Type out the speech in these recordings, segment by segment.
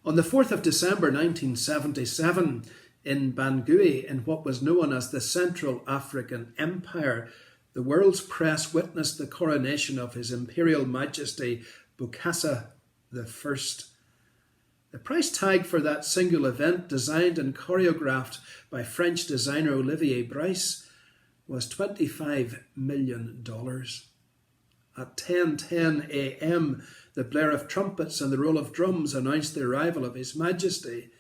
On the 4th of December 1977, in Bangui, in what was known as the Central African Empire, the world's press witnessed the coronation of His Imperial Majesty Bokassa I. The price tag for that single event, designed and choreographed by French designer Olivier Brice, was $25 million. At 10:10 a.m, the blare of trumpets and the roll of drums announced the arrival of His Majesty.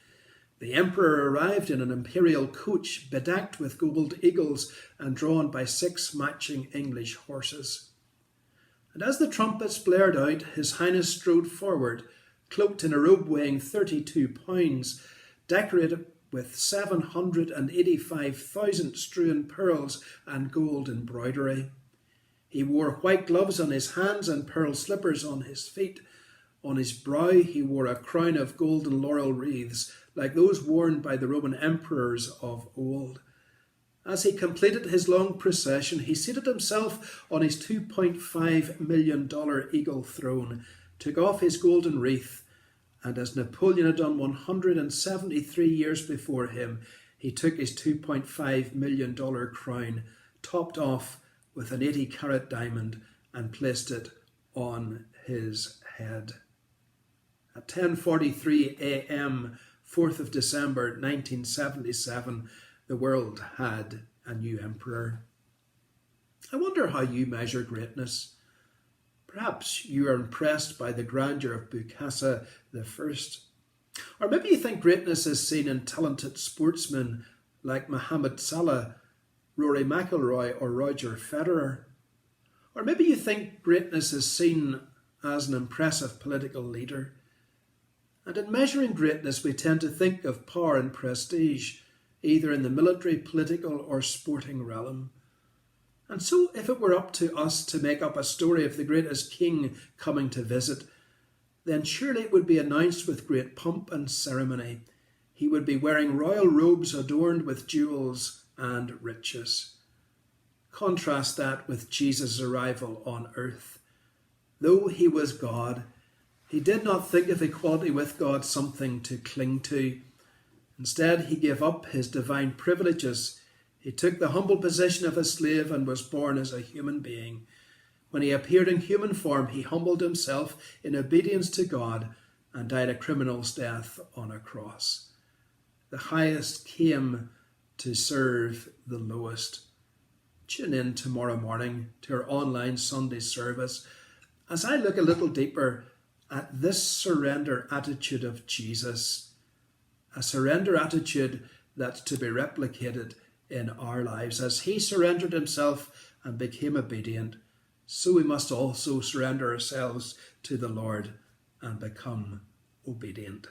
The Emperor arrived in an imperial coach bedecked with gold eagles and drawn by 6 matching English horses. And as the trumpets blared out, His Highness strode forward, cloaked in a robe weighing 32 pounds, decorated with 785,000 strewn pearls and gold embroidery. He wore white gloves on his hands and pearl slippers on his feet. On his brow he wore a crown of golden laurel wreaths, like those worn by the Roman emperors of old. As he completed his long procession, he seated himself on his $2.5 million eagle throne, took off his golden wreath, and as Napoleon had done 173 years before him, he took his $2.5 million crown, topped off with an 80-carat diamond, and placed it on his head. At 10:43 a.m, 4th of December 1977, the world had a new emperor. I wonder how you measure greatness. Perhaps you are impressed by the grandeur of Bokassa I. Or maybe you think greatness is seen in talented sportsmen like Mohamed Salah, Rory McIlroy or Roger Federer. Or maybe you think greatness is seen as an impressive political leader. And in measuring greatness, we tend to think of power and prestige, either in the military, political or sporting realm. And so if it were up to us to make up a story of the greatest king coming to visit, then surely it would be announced with great pomp and ceremony. He would be wearing royal robes adorned with jewels and riches. Contrast that with Jesus' arrival on earth. Though he was God, he did not think of equality with God something to cling to. Instead, he gave up his divine privileges. He took the humble position of a slave and was born as a human being. When he appeared in human form, he humbled himself in obedience to God and died a criminal's death on a cross. The highest came to serve the lowest. Tune in tomorrow morning to our online Sunday service as I look a little deeper at this surrender attitude of Jesus, a surrender attitude that's to be replicated in our lives. As he surrendered himself and became obedient, so we must also surrender ourselves to the Lord and become obedient.